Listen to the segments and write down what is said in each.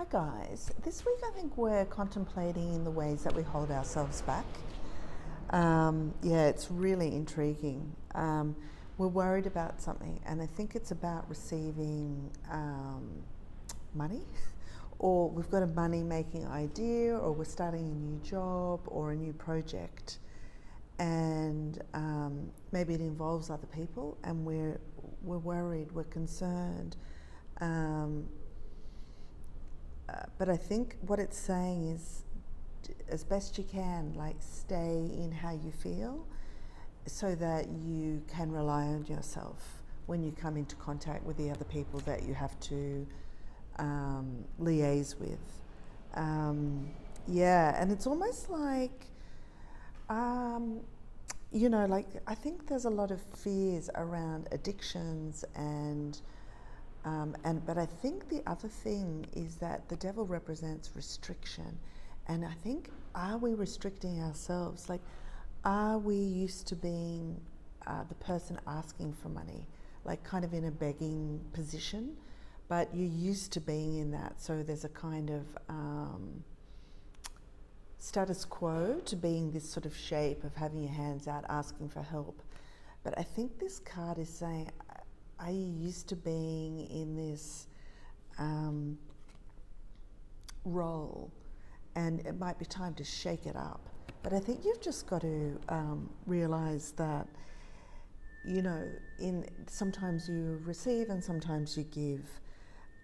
Hi guys. This week I think we're contemplating the ways that we hold ourselves back. Yeah, it's really intriguing. We're worried about something, and I think it's about receiving money, or we've got a money making idea, or we're starting a new job or a new project, and maybe it involves other people, and we're worried, we're concerned. But I think what it's saying is, as best you can, like stay in how you feel so that you can rely on yourself when you come into contact with the other people that you have to liaise with. Yeah, and it's almost like, like I think there's a lot of fears around addictions but I think the other thing is that the devil represents restriction. And I think, are we restricting ourselves? Like, are we used to being the person asking for money, like kind of in a begging position? But you're used to being in that. So there's a kind of status quo to being this sort of shape of having your hands out, asking for help. But I think this card is saying, are you used to being in this role, and it might be time to shake it up. But I think you've just got to realise that, sometimes you receive and sometimes you give.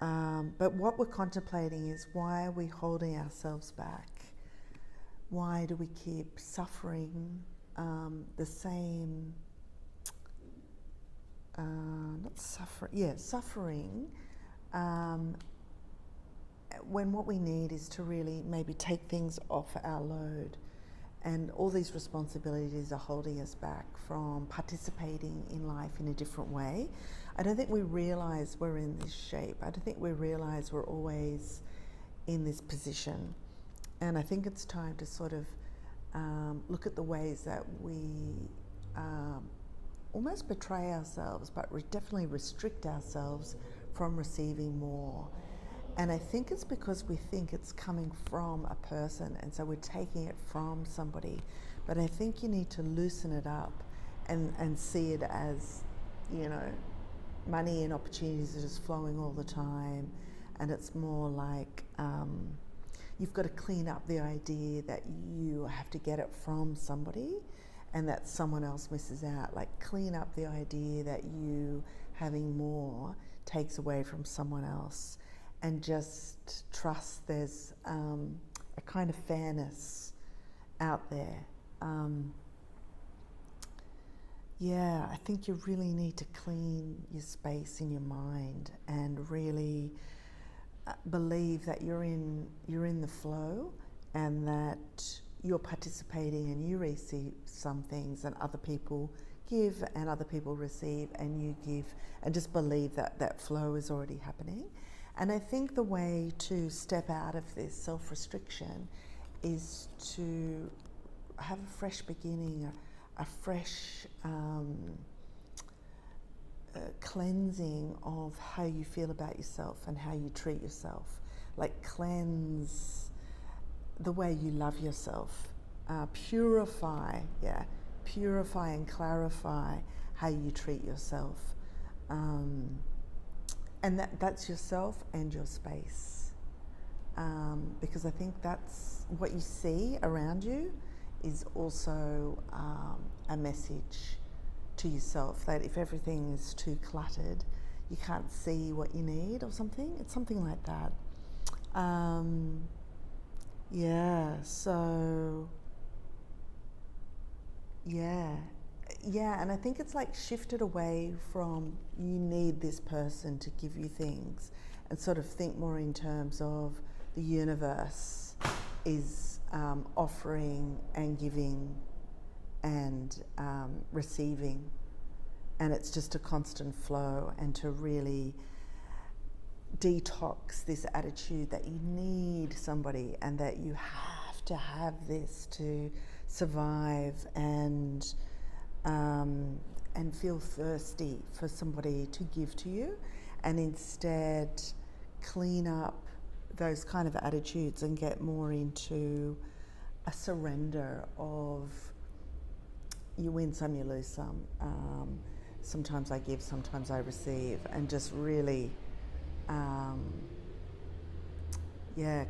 But what we're contemplating is, why are we holding ourselves back? Why do we keep suffering the same? Suffering, when what we need is to really maybe take things off our load, and all these responsibilities are holding us back from participating in life in a different way. I don't think we realise we're in this shape. I don't think we realise we're always in this position. And I think it's time to sort of look at the ways that we almost betray ourselves, but definitely restrict ourselves from receiving more. And I think it's because we think it's coming from a person, and so we're taking it from somebody. But I think you need to loosen it up and see it as, money and opportunities are just flowing all the time. And it's more like you've got to clean up the idea that you have to get it from somebody and that someone else misses out. Like, clean up the idea that you having more takes away from someone else, and just trust there's a kind of fairness out there. I think you really need to clean your space in your mind and really believe that you're in the flow, and that you're participating and you receive some things, and other people give and other people receive and you give, and just believe that that flow is already happening. And I think the way to step out of this self-restriction is to have a fresh beginning, a fresh cleansing of how you feel about yourself and how you treat yourself. Like, cleanse the way you love yourself, purify and clarify how you treat yourself, and that's yourself and your space, because I think that's what you see around you is also a message to yourself, that if everything is too cluttered, you can't see what you need or something. It's something like that. And I think it's like shifted away from, you need this person to give you things, and sort of think more in terms of the universe is offering and giving and receiving, and it's just a constant flow, and to really detox this attitude that you need somebody and that you have to have this to survive, and feel thirsty for somebody to give to you, and instead clean up those kind of attitudes and get more into a surrender of you win some, you lose some. Sometimes I give, sometimes I receive, and just really,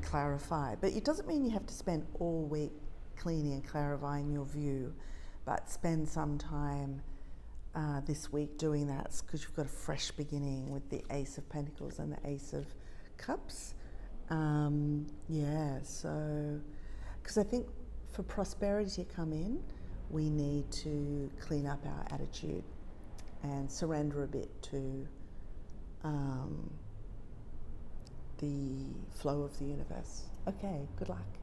clarify. But it doesn't mean you have to spend all week cleaning and clarifying your view, but spend some time this week doing that, because you've got a fresh beginning with the Ace of Pentacles and the Ace of Cups. So, because I think for prosperity to come in, we need to clean up our attitude and surrender a bit to the flow of the universe. Okay, good luck.